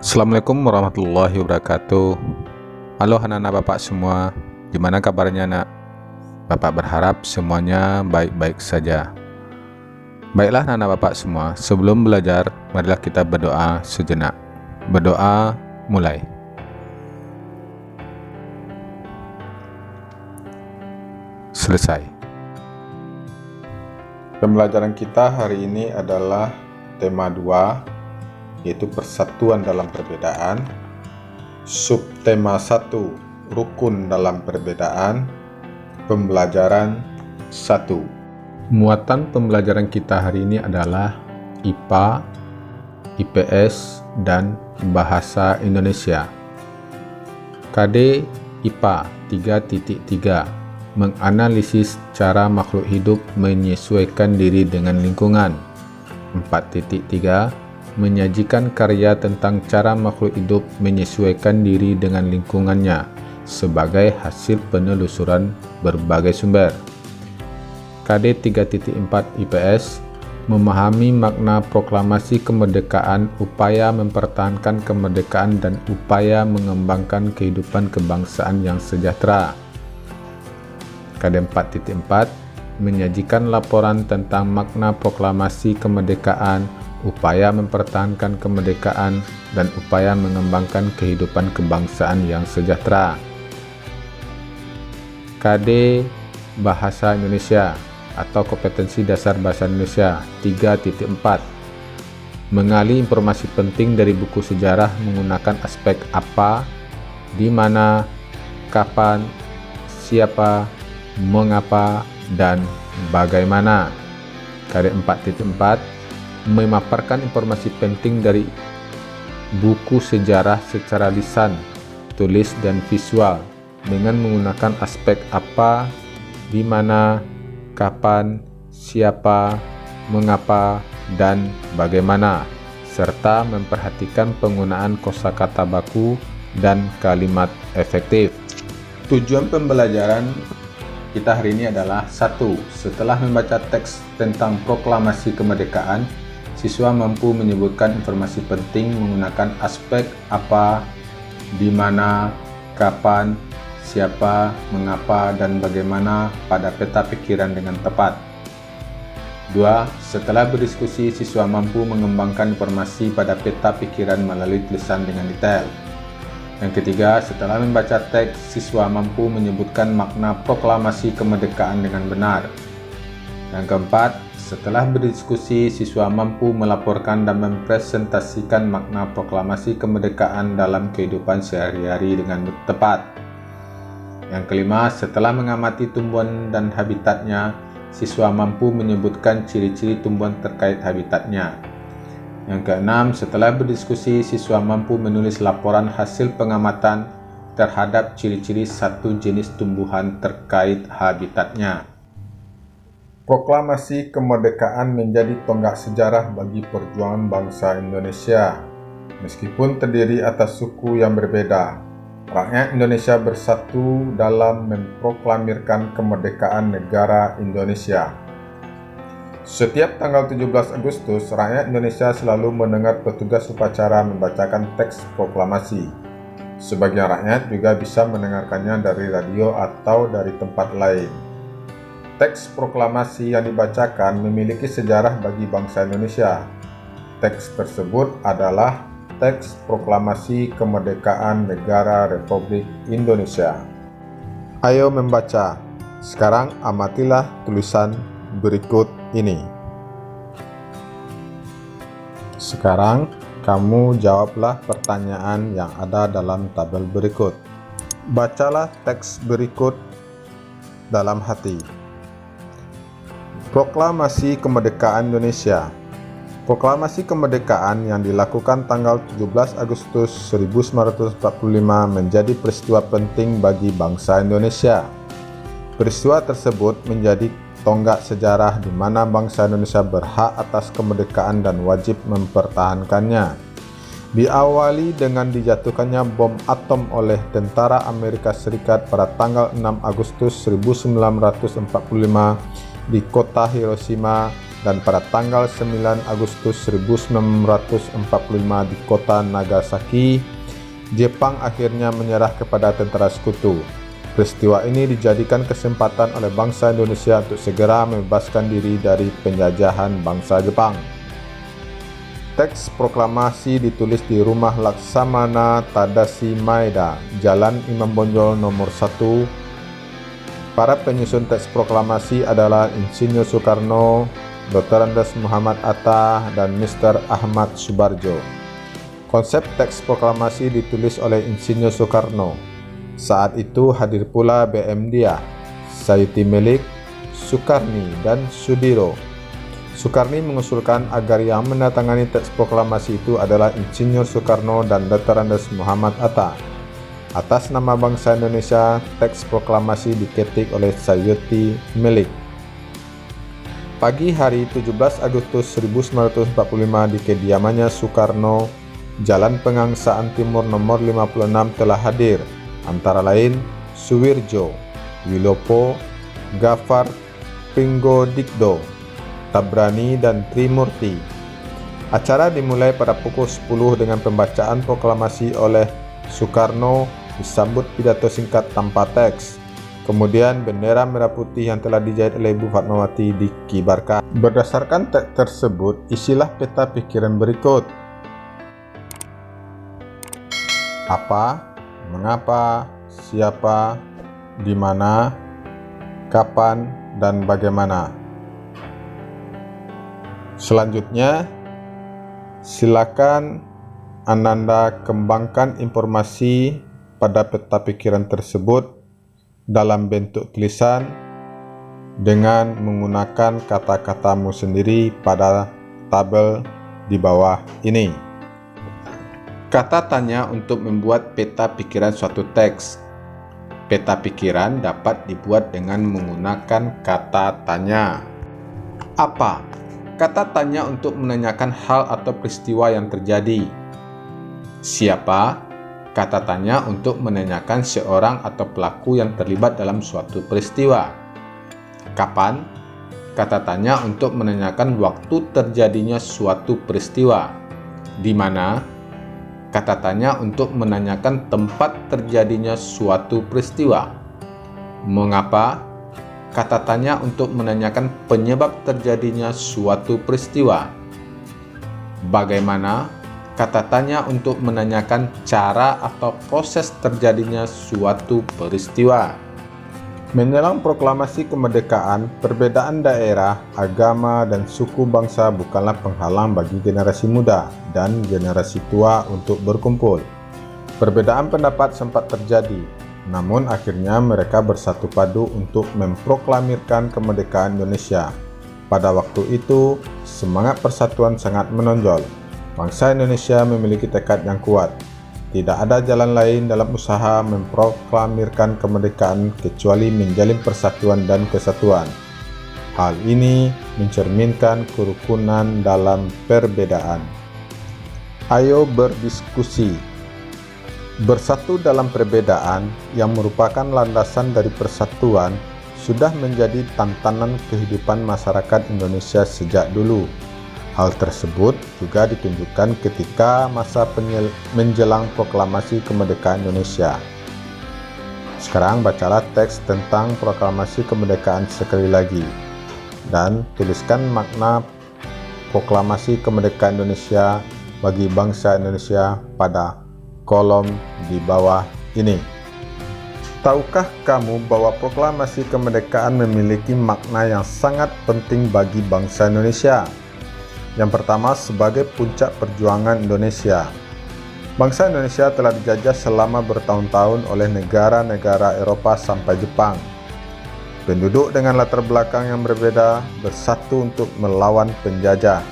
Assalamualaikum warahmatullahi wabarakatuh. Halo anak-anak Bapak semua, gimana kabarnya nak? Bapak berharap semuanya baik-baik saja. Baiklah anak-anak Bapak semua, sebelum belajar, marilah kita berdoa sejenak. Berdoa mulai. Selesai. Pembelajaran kita hari ini adalah tema 2, yaitu persatuan dalam perbedaan. Subtema 1, rukun dalam perbedaan. Pembelajaran 1. Muatan pembelajaran kita hari ini adalah IPA, IPS, dan Bahasa Indonesia. KD IPA 3.3, menganalisis cara makhluk hidup menyesuaikan diri dengan lingkungan. 4.3, menyajikan karya tentang cara makhluk hidup menyesuaikan diri dengan lingkungannya sebagai hasil penelusuran berbagai sumber. KD 3.4 IPS, memahami makna proklamasi kemerdekaan, upaya mempertahankan kemerdekaan dan upaya mengembangkan kehidupan kebangsaan yang sejahtera. KD 4.4, menyajikan laporan tentang makna proklamasi kemerdekaan, upaya mempertahankan kemerdekaan, dan upaya mengembangkan kehidupan kebangsaan yang sejahtera. KD Bahasa Indonesia atau Kompetensi Dasar Bahasa Indonesia 3.4, mengali informasi penting dari buku sejarah menggunakan aspek apa, di mana, kapan, siapa, mengapa, dan bagaimana. KD 4.4, memaparkan informasi penting dari buku sejarah secara lisan, tulis, dan visual dengan menggunakan aspek apa, di mana, kapan, siapa, mengapa, dan bagaimana, serta memperhatikan penggunaan kosakata baku dan kalimat efektif. Tujuan pembelajaran kita hari ini adalah 1. Setelah membaca teks tentang proklamasi kemerdekaan, siswa mampu menyebutkan informasi penting menggunakan aspek apa, di mana, kapan, siapa, mengapa, dan bagaimana pada peta pikiran dengan tepat. 2. Setelah berdiskusi, siswa mampu mengembangkan informasi pada peta pikiran melalui tulisan dengan detail. Yang ketiga, setelah membaca teks, siswa mampu menyebutkan makna proklamasi kemerdekaan dengan benar. Yang keempat, setelah berdiskusi, siswa mampu melaporkan dan mempresentasikan makna proklamasi kemerdekaan dalam kehidupan sehari-hari dengan tepat. Yang kelima, setelah mengamati tumbuhan dan habitatnya, siswa mampu menyebutkan ciri-ciri tumbuhan terkait habitatnya. Yang keenam, setelah berdiskusi, siswa mampu menulis laporan hasil pengamatan terhadap ciri-ciri satu jenis tumbuhan terkait habitatnya. Proklamasi kemerdekaan menjadi tonggak sejarah bagi perjuangan bangsa Indonesia. Meskipun terdiri atas suku yang berbeda, rakyat Indonesia bersatu dalam memproklamirkan kemerdekaan negara Indonesia. Setiap tanggal 17 Agustus, rakyat Indonesia selalu mendengar petugas upacara membacakan teks proklamasi. Sebagian rakyat juga bisa mendengarkannya dari radio atau dari tempat lain. Teks proklamasi yang dibacakan memiliki sejarah bagi bangsa Indonesia. Teks tersebut adalah teks proklamasi kemerdekaan negara Republik Indonesia. Ayo membaca. Sekarang amatilah tulisan berikut ini. Sekarang kamu jawablah pertanyaan yang ada dalam tabel berikut. Bacalah teks berikut dalam hati. Proklamasi Kemerdekaan Indonesia. Proklamasi kemerdekaan yang dilakukan tanggal 17 Agustus 1945 menjadi peristiwa penting bagi bangsa Indonesia. Peristiwa tersebut menjadi tonggak sejarah di mana bangsa Indonesia berhak atas kemerdekaan dan wajib mempertahankannya. Diawali dengan dijatuhkannya bom atom oleh tentara Amerika Serikat pada tanggal 6 Agustus 1945 di kota Hiroshima dan pada tanggal 9 Agustus 1945 di kota Nagasaki, Jepang akhirnya menyerah kepada tentara sekutu. Peristiwa ini dijadikan kesempatan oleh bangsa Indonesia untuk segera membebaskan diri dari penjajahan bangsa Jepang. Teks proklamasi ditulis di Rumah Laksamana Tadashi Maeda, Jalan Imam Bonjol nomor 1. Para penyusun teks proklamasi adalah Insinyur Soekarno, Dr. Andes Muhammad Atta, dan Mr. Ahmad Subarjo. Konsep teks proklamasi ditulis oleh Insinyur Soekarno. Saat itu hadir pula BM Dia, Sayuti Melik, Sukarni, dan Sudiro. Sukarni mengusulkan agar yang menandatangani teks proklamasi itu adalah Insinyur Soekarno dan Dr. Andes Muhammad Atta. Atas nama bangsa Indonesia, teks proklamasi diketik oleh Sayuti Melik. Pagi hari 17 Agustus 1945 di kediamannya Soekarno, Jalan Pengangsaan Timur nomor 56 telah hadir, antara lain Suwirjo, Wilopo, Gafar, Pringgodikdo, Tabrani, dan Trimurti. Acara dimulai pada pukul 10 dengan pembacaan proklamasi oleh Soekarno, disambut pidato singkat tanpa teks. Kemudian bendera merah putih yang telah dijahit oleh Ibu Fatmawati dikibarkan. Berdasarkan teks tersebut, isilah peta pikiran berikut. Apa, mengapa, siapa, di mana, kapan, dan bagaimana. Selanjutnya, silakan Ananda kembangkan informasi pada peta pikiran tersebut dalam bentuk tulisan dengan menggunakan kata-katamu sendiri pada tabel di bawah ini. Kata tanya untuk membuat peta pikiran suatu teks. Peta pikiran dapat dibuat dengan menggunakan kata tanya. Apa? Kata tanya untuk menanyakan hal atau peristiwa yang terjadi. Siapa? Kata tanya untuk menanyakan seorang atau pelaku yang terlibat dalam suatu peristiwa. Kapan? Kata tanya untuk menanyakan waktu terjadinya suatu peristiwa. Di mana? Kata tanya untuk menanyakan tempat terjadinya suatu peristiwa. Mengapa? Kata tanya untuk menanyakan penyebab terjadinya suatu peristiwa. Bagaimana? Kata tanya untuk menanyakan cara atau proses terjadinya suatu peristiwa. Menjelang proklamasi kemerdekaan, perbedaan daerah, agama, dan suku bangsa bukanlah penghalang bagi generasi muda dan generasi tua untuk berkumpul. Perbedaan pendapat sempat terjadi, namun akhirnya mereka bersatu padu untuk memproklamirkan kemerdekaan Indonesia. Pada waktu itu, semangat persatuan sangat menonjol. Bangsa Indonesia memiliki tekad yang kuat. Tidak ada jalan lain dalam usaha memproklamirkan kemerdekaan kecuali menjalin persatuan dan kesatuan. Hal ini mencerminkan kerukunan dalam perbedaan. Ayo berdiskusi. Bersatu dalam perbedaan yang merupakan landasan dari persatuan sudah menjadi tantangan kehidupan masyarakat Indonesia sejak dulu. Hal tersebut juga ditunjukkan ketika masa menjelang proklamasi kemerdekaan Indonesia. Sekarang bacalah teks tentang proklamasi kemerdekaan sekali lagi dan tuliskan makna proklamasi kemerdekaan Indonesia bagi bangsa Indonesia pada kolom di bawah ini. Tahukah kamu bahwa proklamasi kemerdekaan memiliki makna yang sangat penting bagi bangsa Indonesia? Yang pertama, sebagai puncak perjuangan Indonesia. Bangsa Indonesia telah dijajah selama bertahun-tahun oleh negara-negara Eropa sampai Jepang. Penduduk dengan latar belakang yang berbeda bersatu untuk melawan penjajah.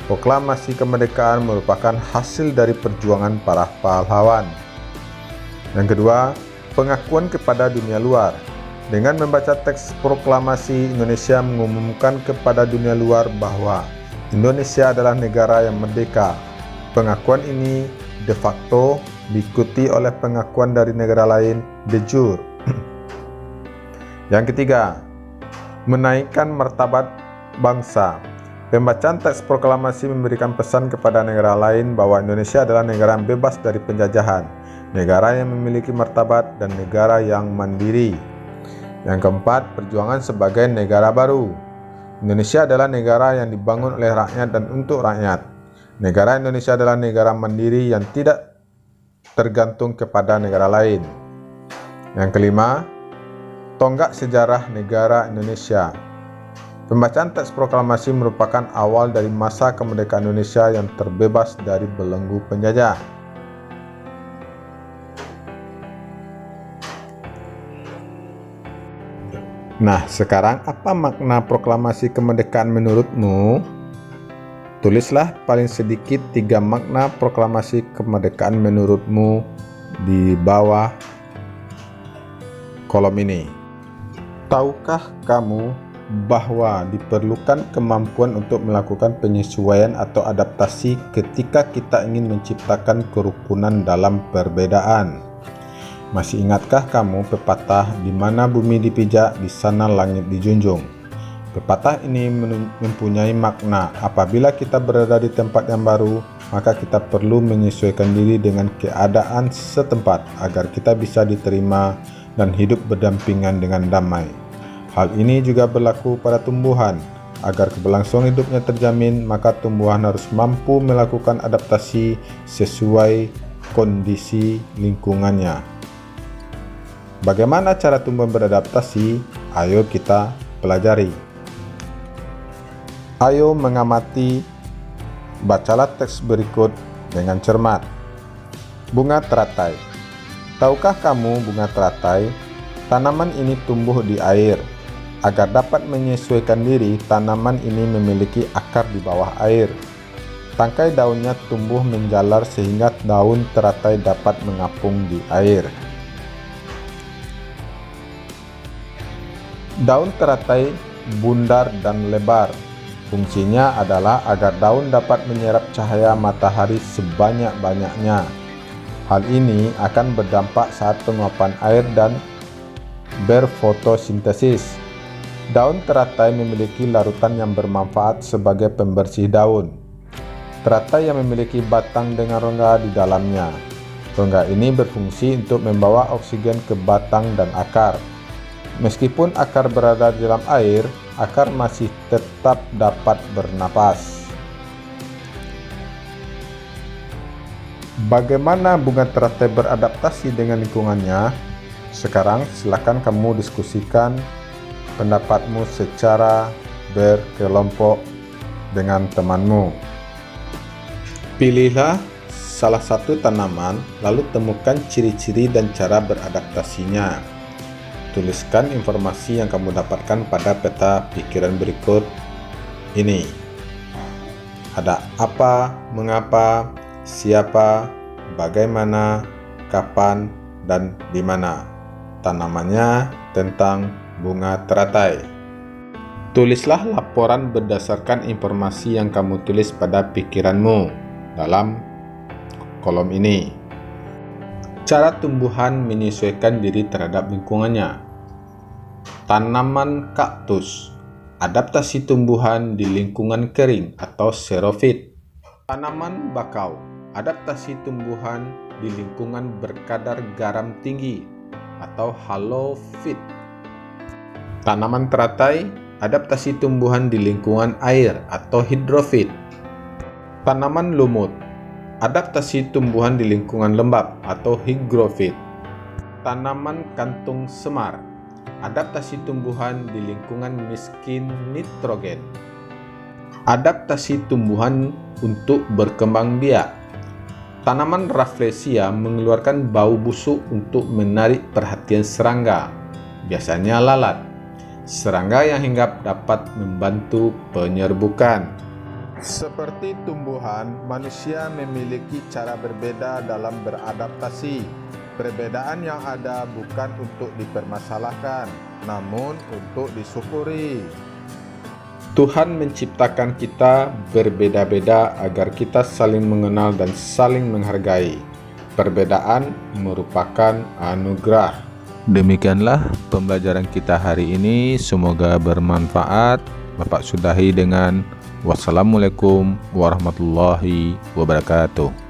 Proklamasi kemerdekaan merupakan hasil dari perjuangan para pahlawan. Yang kedua, pengakuan kepada dunia luar. Dengan membaca teks proklamasi, Indonesia mengumumkan kepada dunia luar bahwa Indonesia adalah negara yang merdeka. Pengakuan ini de facto diikuti oleh pengakuan dari negara lain de jure. Yang ketiga, menaikkan martabat bangsa. Pembacaan teks proklamasi memberikan pesan kepada negara lain bahwa Indonesia adalah negara yang bebas dari penjajahan, negara yang memiliki martabat, dan negara yang mandiri. Yang keempat, perjuangan sebagai negara baru. Indonesia adalah negara yang dibangun oleh rakyat dan untuk rakyat. Negara Indonesia adalah negara mandiri yang tidak tergantung kepada negara lain. Yang kelima, tonggak sejarah negara Indonesia. Pembacaan teks proklamasi merupakan awal dari masa kemerdekaan Indonesia yang terbebas dari belenggu penjajah. Nah, sekarang apa makna proklamasi kemerdekaan menurutmu? Tulislah paling sedikit 3 makna proklamasi kemerdekaan menurutmu di bawah kolom ini. Tahukah kamu bahwa diperlukan kemampuan untuk melakukan penyesuaian atau adaptasi ketika kita ingin menciptakan kerukunan dalam perbedaan? Masih ingatkah kamu pepatah di mana bumi dipijak, di sana langit dijunjung? Pepatah ini mempunyai makna apabila kita berada di tempat yang baru, maka kita perlu menyesuaikan diri dengan keadaan setempat agar kita bisa diterima dan hidup berdampingan dengan damai. Hal ini juga berlaku pada tumbuhan. Agar keberlangsungan hidupnya terjamin, maka tumbuhan harus mampu melakukan adaptasi sesuai kondisi lingkungannya. Bagaimana cara tumbuhan beradaptasi? Ayo kita pelajari. Ayo mengamati, bacalah teks berikut dengan cermat. Bunga teratai. Tahukah kamu bunga teratai? Tanaman ini tumbuh di air. Agar dapat menyesuaikan diri, tanaman ini memiliki akar di bawah air. Tangkai daunnya tumbuh menjalar sehingga daun teratai dapat mengapung di air. Daun teratai bundar dan lebar. Fungsinya adalah agar daun dapat menyerap cahaya matahari sebanyak-banyaknya. Hal ini akan berdampak saat penguapan air dan berfotosintesis. Daun teratai memiliki larutan yang bermanfaat sebagai pembersih daun. Teratai yang memiliki batang dengan rongga di dalamnya. Rongga ini berfungsi untuk membawa oksigen ke batang dan akar. Meskipun akar berada di dalam air, akar masih tetap dapat bernapas. Bagaimana bunga teratai beradaptasi dengan lingkungannya? Sekarang silakan kamu diskusikan pendapatmu secara berkelompok dengan temanmu. Pilihlah salah satu tanaman, lalu temukan ciri-ciri dan cara beradaptasinya. Tuliskan informasi yang kamu dapatkan pada peta pikiran berikut ini. Ada apa, mengapa, siapa, bagaimana, kapan, dan di mana. Tanamannya tentang bunga teratai. Tulislah laporan berdasarkan informasi yang kamu tulis pada pikiranmu dalam kolom ini. Cara tumbuhan menyesuaikan diri terhadap lingkungannya. Tanaman kaktus, adaptasi tumbuhan di lingkungan kering atau xerofit. Tanaman bakau, adaptasi tumbuhan di lingkungan berkadar garam tinggi atau halofit. Tanaman teratai, adaptasi tumbuhan di lingkungan air atau hidrofit. Tanaman lumut, adaptasi tumbuhan di lingkungan lembab atau hygrofit. Tanaman kantung semar, adaptasi tumbuhan di lingkungan miskin nitrogen. Adaptasi tumbuhan untuk berkembang biak. Tanaman Rafflesia mengeluarkan bau busuk untuk menarik perhatian serangga, biasanya lalat. Serangga yang hinggap dapat membantu penyerbukan. Seperti tumbuhan, manusia memiliki cara berbeda dalam beradaptasi. Perbedaan yang ada bukan untuk dipermasalahkan, namun untuk disyukuri. Tuhan menciptakan kita berbeda-beda agar kita saling mengenal dan saling menghargai. Perbedaan merupakan anugerah. Demikianlah pembelajaran kita hari ini, semoga bermanfaat. Bapak sudahi dengan Wassalamualaikum warahmatullahi wabarakatuh.